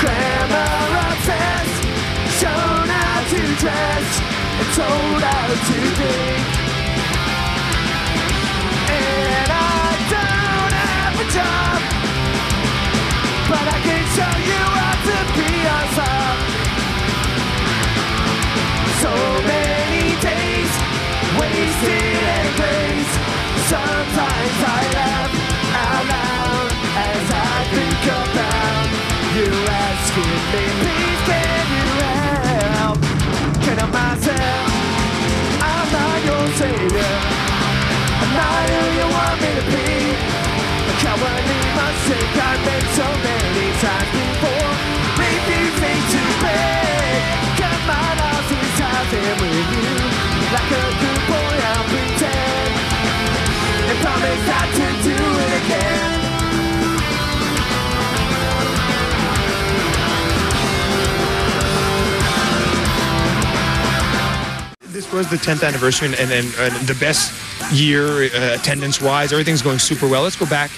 Grammar obsessed, shown how to dress, and told how to think. And I don't have a job, but I can show you how to be yourself. So many days wasted and grace. Sometimes I laugh out loud as I think about you asking me, please can you help? Can I myself? I'm not your savior. I'm not who you want me to be. A cowardly mistake I made so many times before. Refusing to pay. Cut my losses out there with you. Like a good boy I'll pretend and promise not to do it again. This was the 10th anniversary and the best year attendance-wise. Everything's going super well. Let's go back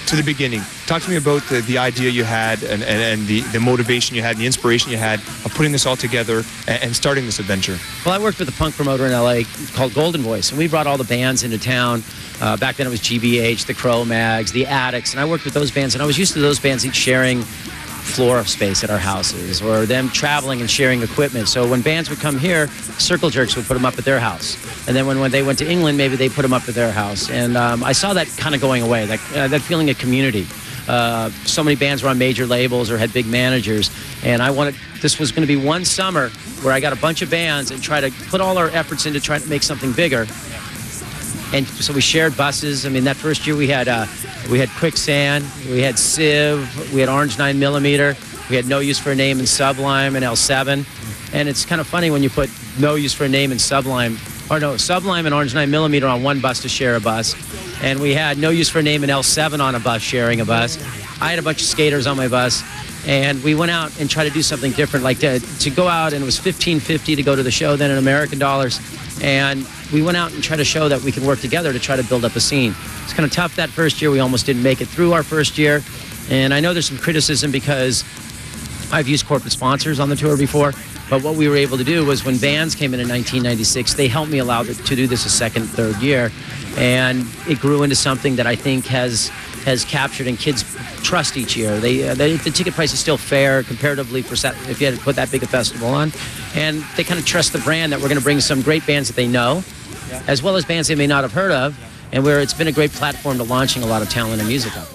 to the beginning. Talk to me about the idea you had and the motivation you had and the inspiration you had of putting this all together and starting this adventure. Well, I worked with a punk promoter in LA called Golden Voice, and we brought all the bands into town. Back then it was GBH, the Cro-Mags, the Addicts, and I worked with those bands, and I was used to those bands each sharing floor space at our houses, or them traveling and sharing equipment. So when bands would come here, Circle Jerks would put them up at their house. And then when they went to England, maybe they put them up at their house. And I saw that kind of going away, that feeling of community. So many bands were on major labels or had big managers. And this was going to be one summer where I got a bunch of bands and try to put all our efforts into trying to make something bigger. And so we shared buses. I mean, that first year we had Quicksand, we had Civ, we had Orange 9mm, we had No Use for a Name and Sublime and L7. And it's kind of funny when you put No Use for a Name and Sublime and Orange 9mm on one bus to share a bus. And we had No Use for a Name and L7 on a bus sharing a bus. I had a bunch of skaters on my bus. And we went out and tried to do something different, like to go out, and it was $15.50 to go to the show then in American dollars. And we went out and tried to show that we could work together to try to build up a scene. It's kind of tough that first year. We almost didn't make it through our first year. And I know there's some criticism because I've used corporate sponsors on the tour before. But what we were able to do was when bands came in 1996, they helped me allow to do this a second, third year. And it grew into something that I think has captured, and kids trust each year. The ticket price is still fair comparatively for if you had to put that big a festival on. And they kind of trust the brand that we're going to bring some great bands that they know, as well as bands they may not have heard of, and where it's been a great platform to launching a lot of talent and music up.